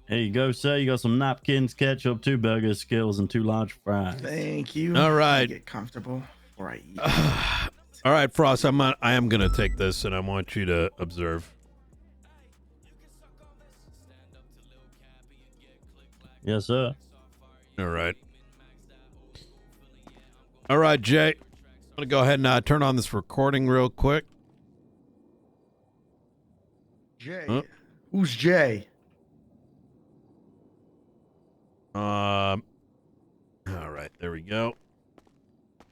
Here you go, sir. You got some napkins, ketchup, 2 burgers, Skittles, and 2 large fries. Thank you. All right. Get comfortable before I eat. All right, Frost. I am gonna take this, and I want you to observe. Yes, sir. All right. All right, Jay. I'm gonna go ahead and turn on this recording real quick. Jay. Huh? Who's Jay? All right, there we go.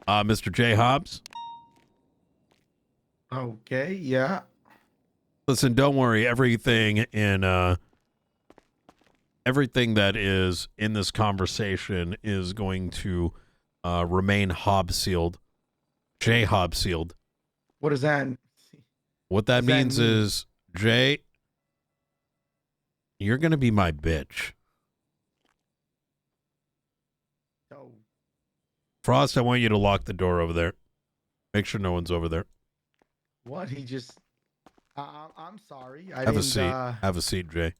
Mr. J. Hobbs. Okay, yeah. Listen, don't worry. Everything that is in this conversation is going to remain Hobbs sealed. J. Hobbs sealed. What does that? What that Does that means mean? is, Jay, you're gonna be my bitch. Oh, Frost, I want you to lock the door over there. Make sure no one's over there. what? He just. I'm sorry. I Have didn't. a seat. Have a seat, Jay.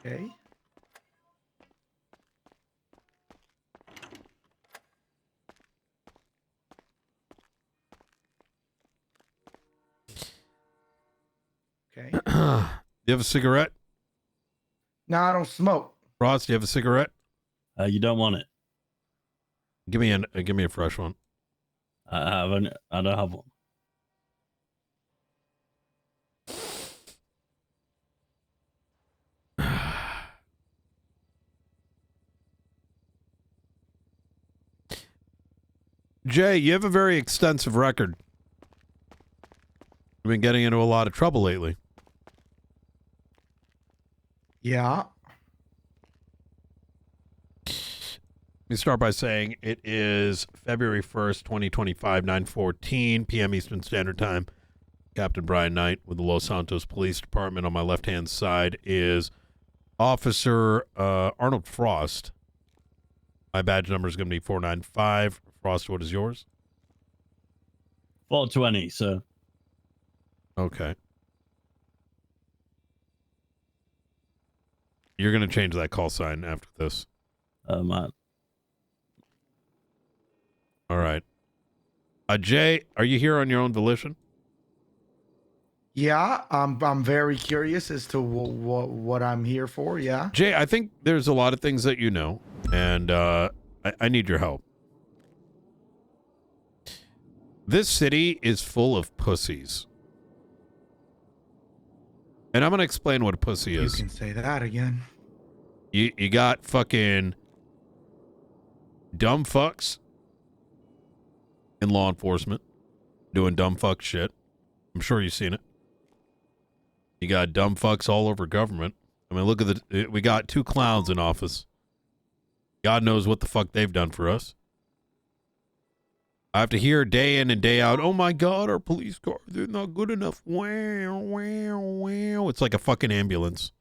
Okay. Okay. Do you have a cigarette? No, I don't smoke. Frost, do you have a cigarette? You don't want it. Give me a fresh one. I don't have one. Jay, you have a very extensive record. You've been getting into a lot of trouble lately. Yeah. Let me start by saying it is February 1st, 2025, 9:14 p.m. Eastern Standard Time. Captain Brian Knight with the Los Santos Police Department. On my left-hand side is Officer Arnold Frost. My badge number is going to be 495. Frost, what is yours? 420, sir. Okay. You're going to change that call sign after this. Man. All right. Jay, are you here on your own volition? Yeah. I'm very curious as to what I'm here for. Yeah. Jay, I think there's a lot of things that you know, and I need your help. This city is full of pussies. And I'm going to explain what a pussy is. You can say that again. You got fucking dumb fucks in law enforcement doing dumb fuck shit. I'm sure you've seen it. You got dumb fucks all over government. I mean, look at we got 2 clowns in office. God knows what the fuck they've done for us. I have to hear day in and day out, oh my God, our police cars, they're not good enough. Wow, wow, wow. It's like a fucking ambulance.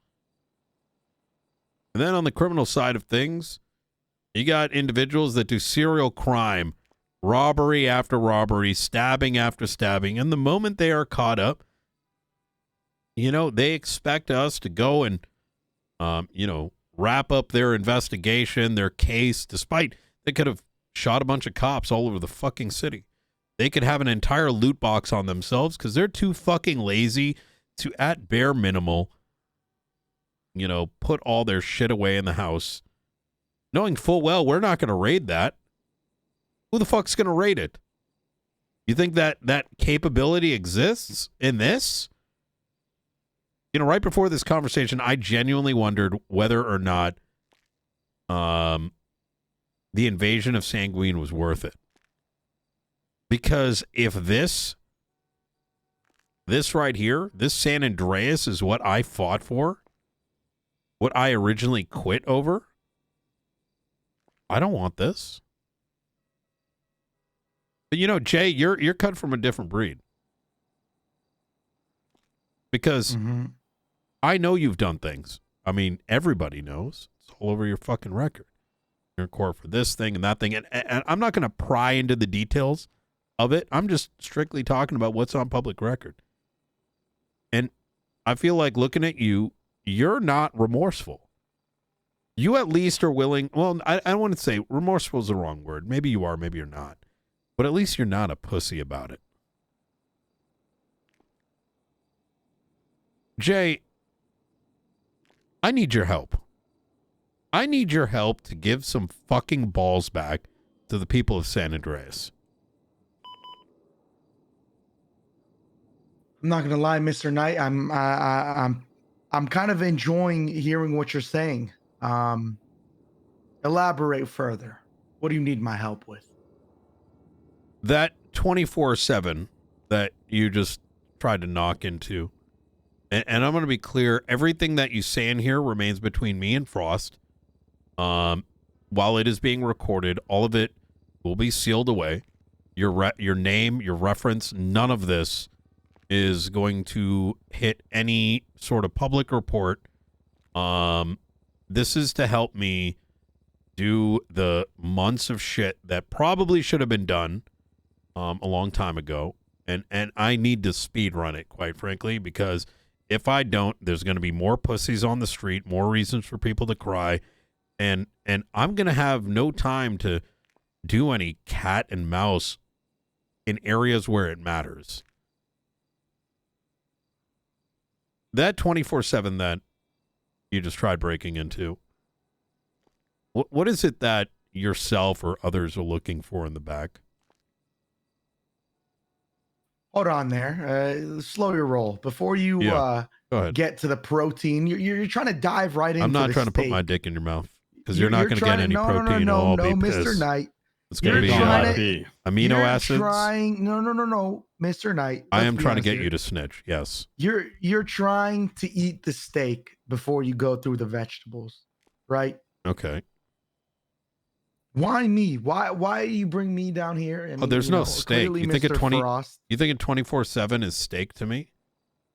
And then on the criminal side of things, you got individuals that do serial crime, robbery after robbery, stabbing after stabbing. And the moment they are caught up, you know, they expect us to go and, wrap up their investigation, their case, despite they could have shot a bunch of cops all over the fucking city. They could have an entire loot box on themselves because they're too fucking lazy to, at bare minimal, put all their shit away in the house, knowing full well we're not going to raid that. Who the fuck's going to raid it? You think that capability exists in this? Right before this conversation, I genuinely wondered whether or not the invasion of Sanguine was worth it. Because if this right here, this San Andreas is what I fought for, what I originally quit over, I don't want this. But Jay, you're cut from a different breed. Because I know you've done things. I mean, everybody knows. It's all over your fucking record. You're in court for this thing and that thing. And I'm not going to pry into the details of it. I'm just strictly talking about what's on public record. And I feel like looking at you you're not remorseful. You at least are willing. Well, I don't want to say remorseful is the wrong word. Maybe you are, maybe you're not. But at least you're not a pussy about it. Jay, I need your help. I need your help to give some fucking balls back to the people of San Andreas. I'm not gonna lie, Mr. Knight. I'm kind of enjoying hearing what you're saying. Elaborate further. What do you need my help with? That 24/7 that you just tried to knock into, and I'm going to be clear, everything that you say in here remains between me and Frost. While it is being recorded, all of it will be sealed away. Your name, your reference, none of this is going to hit any sort of public report. This is to help me do the months of shit that probably should have been done a long time ago. And I need to speed run it, quite frankly, because if I don't, there's going to be more pussies on the street, more reasons for people to cry. And I'm going to have no time to do any cat and mouse in areas where it matters. That 24/7 that you just tried breaking into, what is it that yourself or others are looking for in the back? Hold on there. Slow your roll before you Go ahead. get to the protein. You're trying to dive right into. I'm not the trying to put my steak. dick in your mouth because you're not going to get any no, protein. No, I'll no, be Mr. pissed. Knight. It's going to be amino acids. No, Mr. Knight. I am trying to get you to snitch. Yes. You're trying to eat the steak before you go through the vegetables, right? Okay. Why me? Why you bring me down here? I mean, There's no steak. clearly You think Mr. Frost. You think 24/7 is steak to me?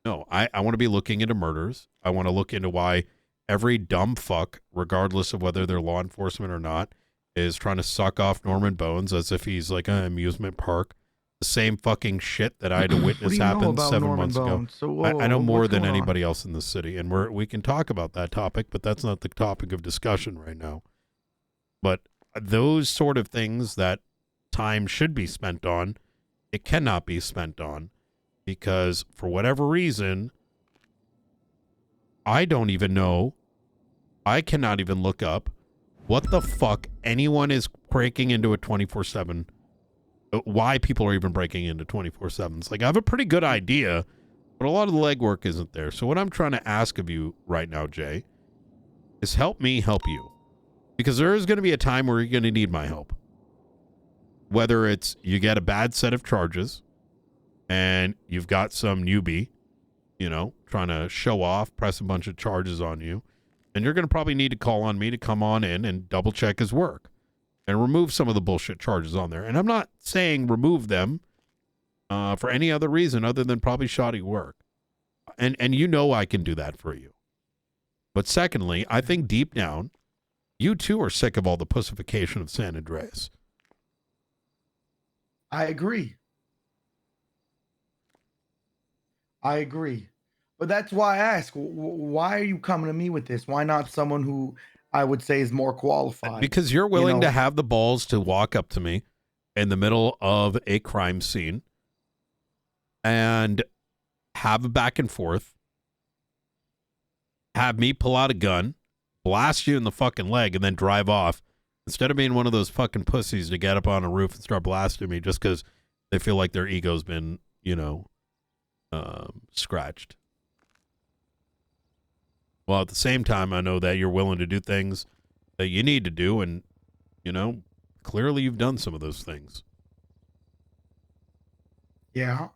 No, I want to be looking into murders. I want to look into why every dumb fuck, regardless of whether they're law enforcement or not, is trying to suck off Norman Bones as if he's like an amusement park. The same fucking shit that I had to witness happen 7 months ago. So, I know more what's than going on? anybody else in the city, and we can talk about that topic, but that's not the topic of discussion right now. But those sort of things that time should be spent on, it cannot be spent on because for whatever reason, I don't even know. I cannot even look up what the fuck anyone is breaking into a 24/7. Why people are even breaking into 24/7s. Like, I have a pretty good idea, but a lot of the legwork isn't there. So what I'm trying to ask of you right now, Jay, is help me help you. Because there is going to be a time where you're going to need my help. Whether it's you get a bad set of charges and you've got some newbie, trying to show off, press a bunch of charges on you, and you're going to probably need to call on me to come on in and double check his work and remove some of the bullshit charges on there. And I'm not saying remove them for any other reason other than probably shoddy work. And I can do that for you. But secondly, I think deep down, you too are sick of all the pussification of San Andreas. I agree. But that's why I ask, why are you coming to me with this? Why not someone who I would say is more qualified? Because you're willing to have the balls to walk up to me in the middle of a crime scene and have a back and forth, have me pull out a gun, blast you in the fucking leg, and then drive off instead of being one of those fucking pussies to get up on a roof and start blasting me just because they feel like their ego's been, scratched. Well, at the same time, I know that you're willing to do things that you need to do, and, clearly you've done some of those things. Yeah.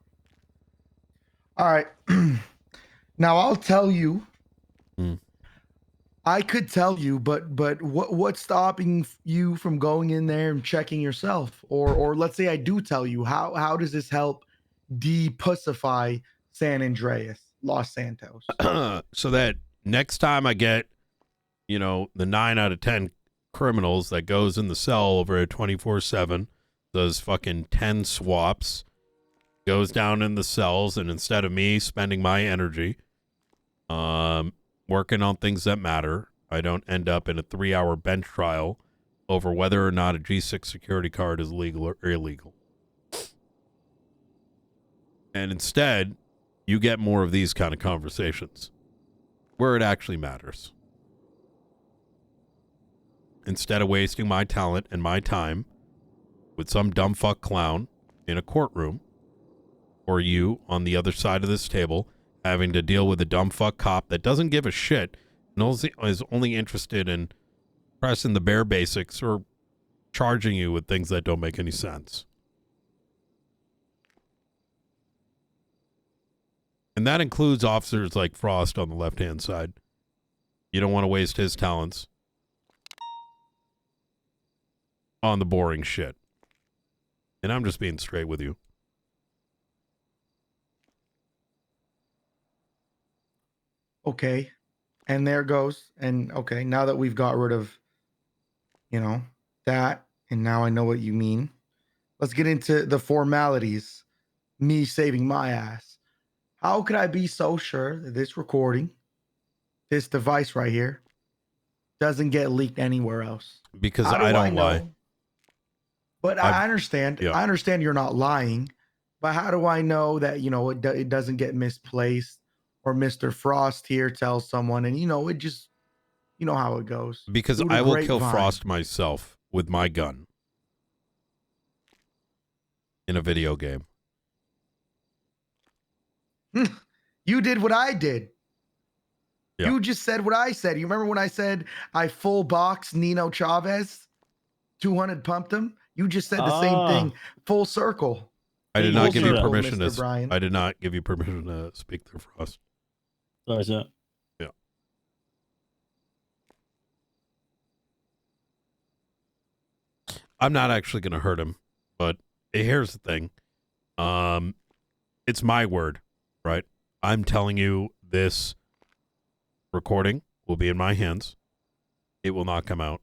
All right. Now I'll tell you. I could tell you, but what's stopping you from going in there and checking yourself? Or let's say I do tell you, how does this help depussify San Andreas, Los Santos? So that next time I get, the 9 out of 10 criminals that goes in the cell over at 24/7, does fucking 10 swaps, goes down in the cells, and instead of me spending my energy, working on things that matter. I don't end up in a 3-hour bench trial over whether or not a G6 security card is legal or illegal. And instead, you get more of these kind of conversations where it actually matters. Instead of wasting my talent and my time with some dumb fuck clown in a courtroom, or you on the other side of this table having to deal with a dumb fuck cop that doesn't give a shit and is only interested in pressing the bare basics or charging you with things that don't make any sense. And that includes officers like Frost on the left-hand side. You don't want to waste his talents on the boring shit. And I'm just being straight with you. Okay. And there goes. And okay, now that we've got rid of, that, and now I know what you mean. Let's get into the formalities. Me saving my ass. How could I be so sure that this recording, this device right here, doesn't get leaked anywhere else? Because I don't lie. But I understand. Yeah. I understand you're not lying. But how do I know that, it doesn't get misplaced, or Mr. Frost here tells someone and, it just, you know how it goes. Because I will kill Frost myself with my gun in a video game. You did what I did. Yeah. You just said what I said. You remember when I said I full box Nino Chavez, 200 pumped him? You just said the same thing, full circle. I did not give you circle, permission Mr. Brian. I did not give you permission to speak through Frost. Sorry, sir. Yeah. I'm not actually going to hurt him, but here's the thing. It's my word, right? I'm telling you this recording will be in my hands. It will not come out.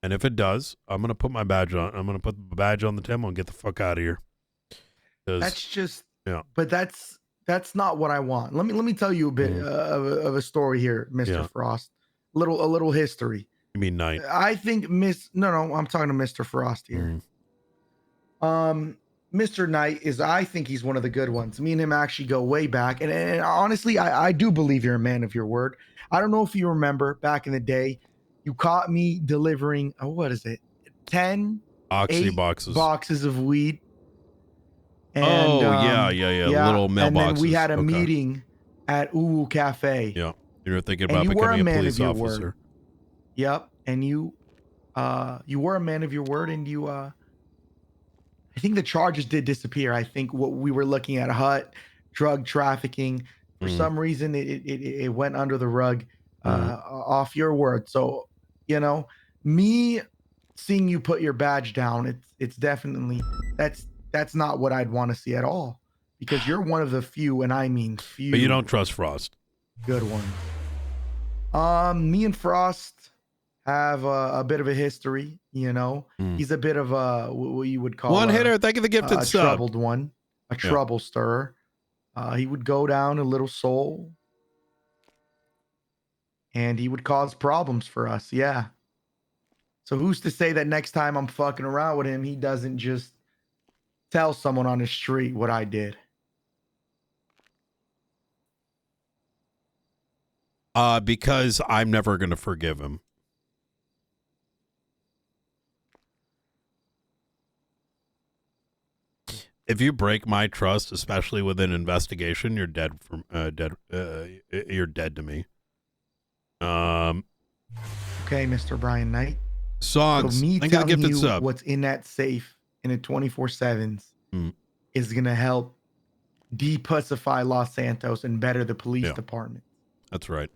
And if it does, I'm going to put my badge on. I'm going to put the badge on the table and get the fuck out of here. That's just, yeah. But that's not what I want. Let me tell you a bit of a story here, Mr. Frost. A little history. You mean Knight? I think No, I'm talking to Mr. Frost here. Mr. Knight I think he's one of the good ones. Me and him actually go way back. And honestly, I do believe you're a man of your word. I don't know if you remember back in the day, you caught me delivering, 10 Oxy boxes of weed. And, yeah. Little mailboxes. And then we had a meeting at Uwu Cafe. Yeah. You were thinking about becoming a police officer. Word. Yep. And you were a man of your word, and I think the charges did disappear. I think what we were looking at, drug trafficking. For some reason, it went under the rug off your word. So, me seeing you put your badge down, it's definitely, that's not what I'd want to see at all, because you're one of the few, and I mean few. But you don't trust Frost. Good one. Me and Frost have a bit of a history, He's a bit of a, what you would call one hitter. Thank you, the gifted sub. Troubled one, trouble stirrer. He would go down a little soul, and he would cause problems for us. Yeah. So who's to say that next time I'm fucking around with him, he doesn't just tell someone on the street what I did? Because I'm never going to forgive him. If you break my trust, especially with an investigation, you're dead. You're dead to me. Okay, Mr. Brian Knight. Songs. So me Thank you, telling you sub. what's in that safe in a 24/7s is gonna help depussify Los Santos and better the police department. That's right.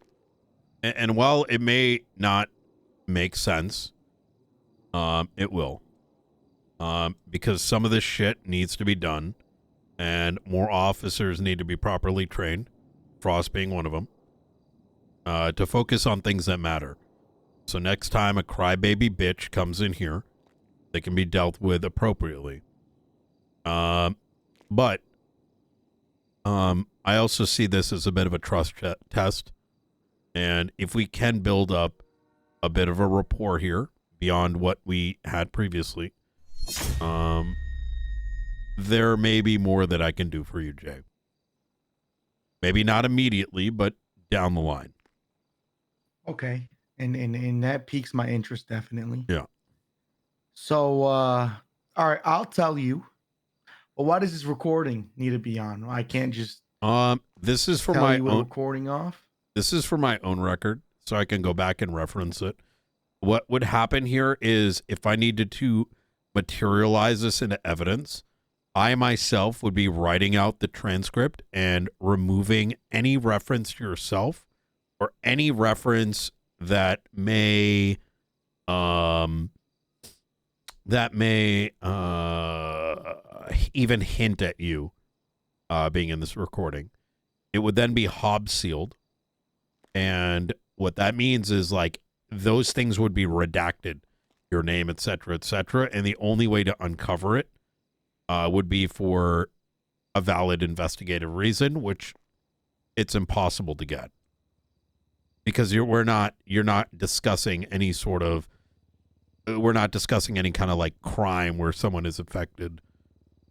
And while it may not make sense, it will. Because some of this shit needs to be done, and more officers need to be properly trained, Frost being one of them, to focus on things that matter. So next time a crybaby bitch comes in here, they can be dealt with appropriately. But I also see this as a bit of a trust test. And if we can build up a bit of a rapport here beyond what we had previously, there may be more that I can do for you, Jay. Maybe not immediately, but down the line. Okay. And that piques my interest, definitely. Yeah. So, all right, I'll tell you. But why does this recording need to be on? I can't just This is for tell my you a own. recording off. This is for my own record, so I can go back and reference it. What would happen here is if I needed to materialize this into evidence, I myself would be writing out the transcript and removing any reference to yourself or any reference that may even hint at you being in this recording. It would then be Hobbs sealed. And what that means is like those things would be redacted, your name, et cetera, and the only way to uncover it would be for a valid investigative reason, which it's impossible to get because you're not discussing any sort of, we're not discussing any kind of like crime where someone is affected,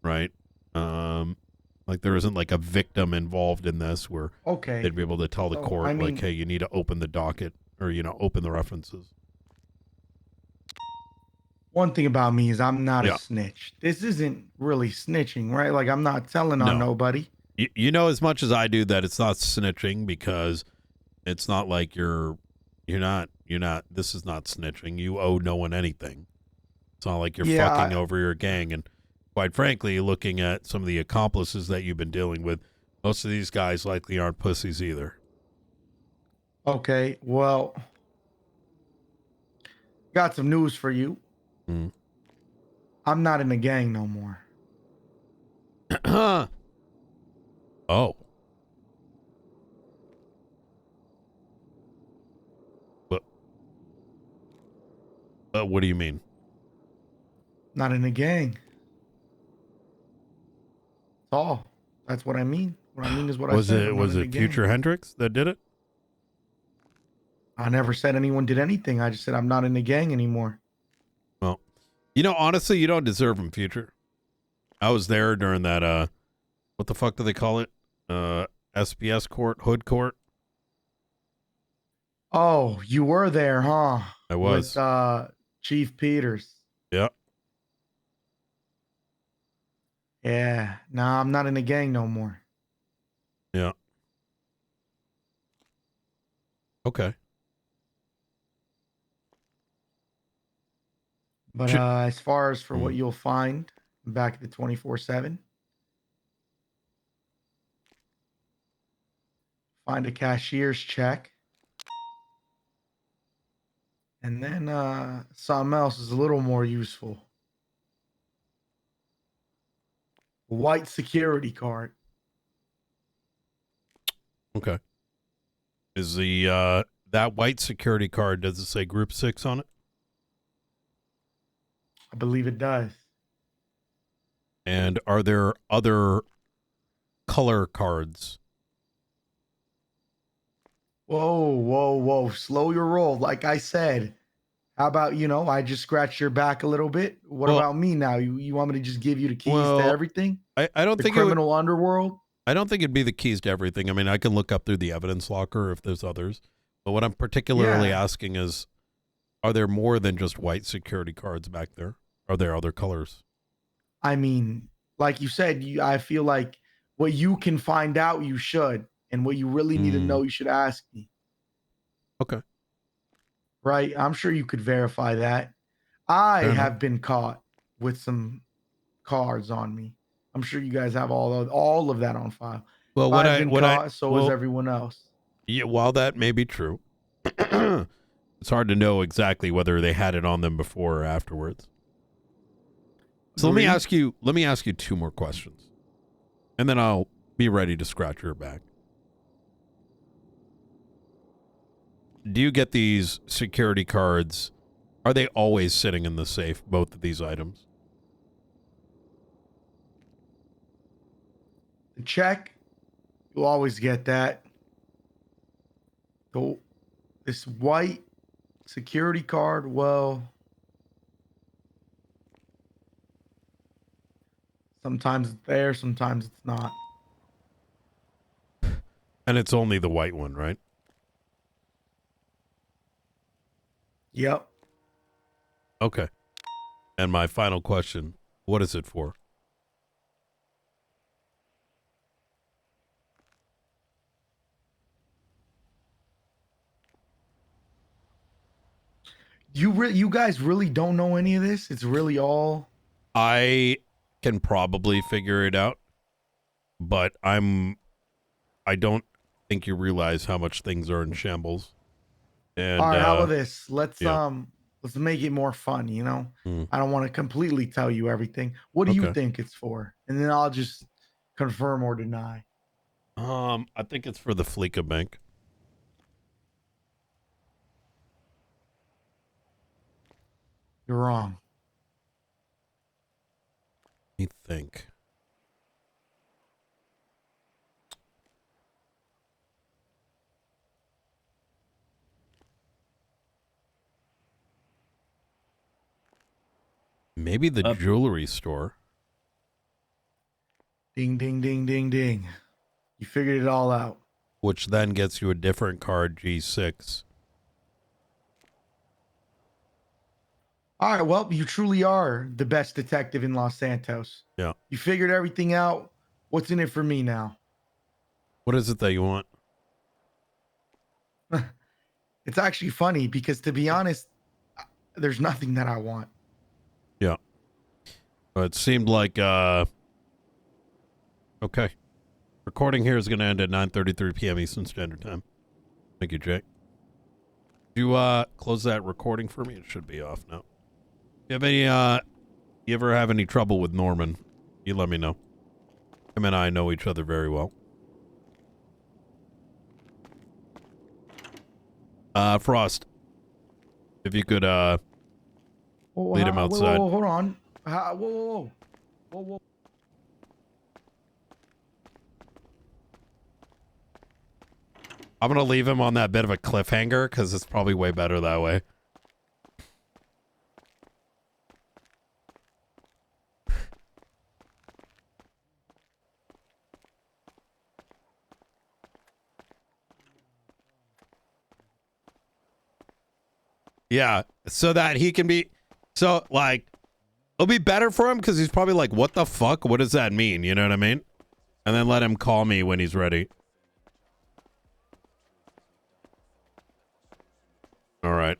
right? Like there isn't like a victim involved in this where they'd be able to tell the court, I mean, like, hey, you need to open the docket or, you know, open the references. one thing about me is I'm not Yeah. a snitch. This isn't really snitching, right? Like I'm not telling on No. nobody. You know as much as I do that it's not snitching because it's not like you're not, this is not snitching. You owe no one anything. It's not like you're fucking over your gang. And quite frankly, looking at some of the accomplices that you've been dealing with, most of these guys likely aren't pussies either. Okay, well, got some news for you. Mm. I'm not in the gang no more. Oh. What do you mean? Not in the gang. That's all. That's what I mean. What I mean is what I said. Was it Future Hendrix that did it? I never said anyone did anything. I just said I'm not in the gang anymore. Well, you know, honestly, you don't deserve him, Future. I was there during that, what the fuck do they call it? SPS court, hood court. Oh, you were there, huh? I was. With Chief Peters. Yeah. Yeah. Nah, I'm not in the gang no more. Yeah. Okay. But as far as for what you'll find back at the 24/7, find a cashier's check. And then something else is a little more useful. White security card. Okay. Is the that white security card, does it say Group 6 on it? I believe it does. And are there other color cards? Whoa. Slow your roll. Like I said, how about, I just scratched your back a little bit. What about me now? You want me to just give you the keys to everything? I don't think criminal underworld? I don't think it'd be the keys to everything. I mean, I can look up through the evidence locker if there's others. But what I'm particularly asking is, are there more than just white security cards back there? Are there other colors? I mean, like you said, I feel like what you can find out, you should. And what you really need to know, you should ask me. Okay. Right? I'm sure you could verify that. I have been caught with some cards on me. I'm sure you guys have all of that on file. Well, so is everyone else. Yeah, while that may be true, it's hard to know exactly whether they had it on them before or afterwards. So let me ask you two more questions, and then I'll be ready to scratch your back. Do you get these security cards? Are they always sitting in the safe, both of these items? The check, you'll always get that. This white security card, well, sometimes it's there, sometimes it's not. And it's only the white one, right? Yep. Okay. And my final question, what is it for? You guys really don't know any of this? It's really all... I can probably figure it out, but I don't think you realize how much things are in shambles. And All right, how about this? Let's yeah. let's make it more fun, you know? Mm. I don't want to completely tell you everything. What do you Okay. think it's for? And then I'll just confirm or deny. I think it's for the Fleeca Bank. You're wrong. Let me think. Maybe the jewelry store. Ding, ding, ding, ding, ding. You figured it all out. Which then gets you a different card, G6. All right, well, you truly are the best detective in Los Santos. Yeah. You figured everything out. What's in it for me now? What is it that you want? It's actually funny because, to be honest, there's nothing that I want. Yeah. It seemed like, okay. Recording here is going to end at 9:33 p.m. Eastern Standard Time. Thank you, Jay. You, close that recording for me? It should be off now. You have any, you ever have any trouble with Norman? You let me know. Him and I know each other very well. Frost, if you could, lead him outside. Whoa, hold on. Whoa. I'm going to leave him on that bit of a cliffhanger because it's probably way better that way. Yeah, so that he can be, so like, it'll be better for him because he's probably like, what the fuck? What does that mean? You know what I mean? And then let him call me when he's ready. All right.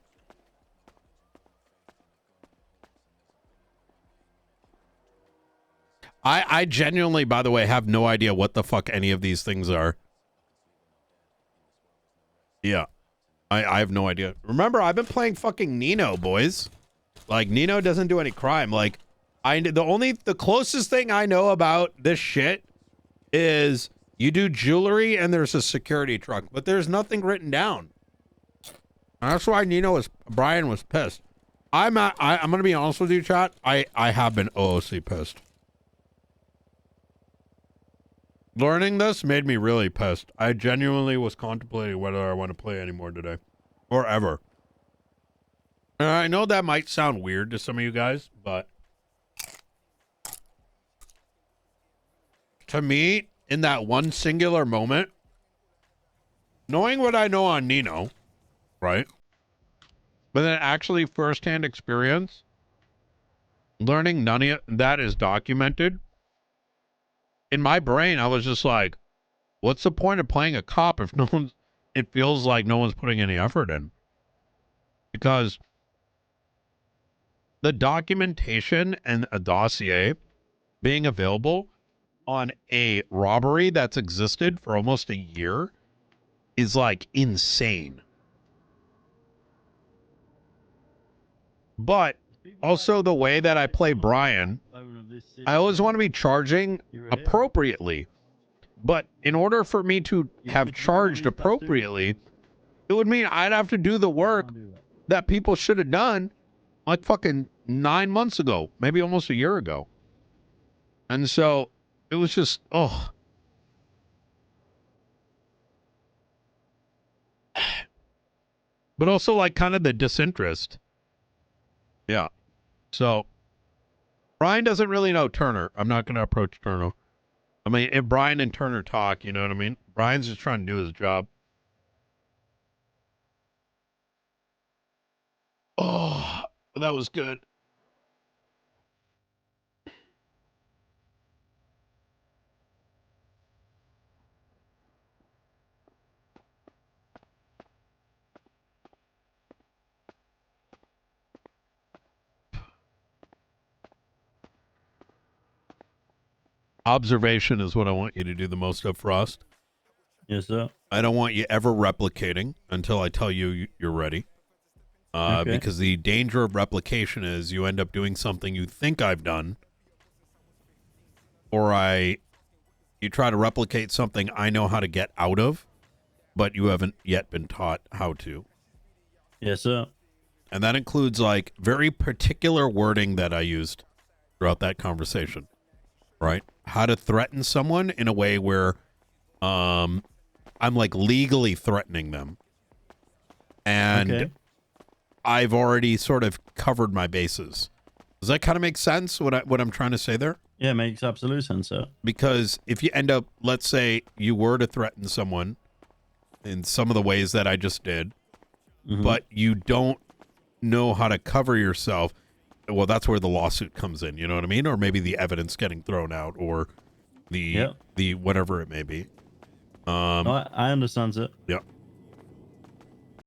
I genuinely, by the way, have no idea what the fuck any of these things are. Yeah. I have no idea. Remember, I've been playing fucking Nino, boys. Like, Nino doesn't do any crime. Like, the closest thing I know about this shit is you do jewelry and there's a security truck, but there's nothing written down. And that's why Brian was pissed. I'm gonna be honest with you, chat. I have been OOC pissed. Learning this made me really pissed. I genuinely was contemplating whether I want to play anymore today. Or ever. And I know that might sound weird to some of you guys, but to me, in that one singular moment, knowing what I know on Nino, right? But then actually firsthand experience, learning none of that is documented. In my brain, I was just like, what's the point of playing a cop if it feels like no one's putting any effort in? Because the documentation and a dossier being available on a robbery that's existed for almost a year is like insane. But also the way that I play Brian, I always want to be charging appropriately. But in order for me to have charged appropriately, it would mean I'd have to do the work that people should have done like fucking 9 months ago, maybe almost a year ago. And so it was just, oh. but also like kind of the disinterest. Yeah. So Brian doesn't really know Turner. I'm not going to approach Turner. I mean, if Brian and Turner talk, you know what I mean? Brian's just trying to do his job. Oh, that was good. Observation is what I want you to do the most of, Frost. Yes, sir. I don't want you ever replicating until I tell you you're ready. Okay. Because the danger of replication is you end up doing something you think I've done, or you try to replicate something I know how to get out of, but you haven't yet been taught how to. Yes, sir. And that includes like very particular wording that I used throughout that conversation, right? How to threaten someone in a way where I'm like legally threatening them. And Okay. I've already sort of covered my bases. Does that kind of make sense, what I'm trying to say there? Yeah, makes absolute sense, sir. Because if you end up, let's say you were to threaten someone in some of the ways that I just did, but you don't know how to cover yourself, well, that's where the lawsuit comes in, you know what I mean? Or maybe the evidence getting thrown out, or the whatever it may be. No, I understand, sir. Yeah.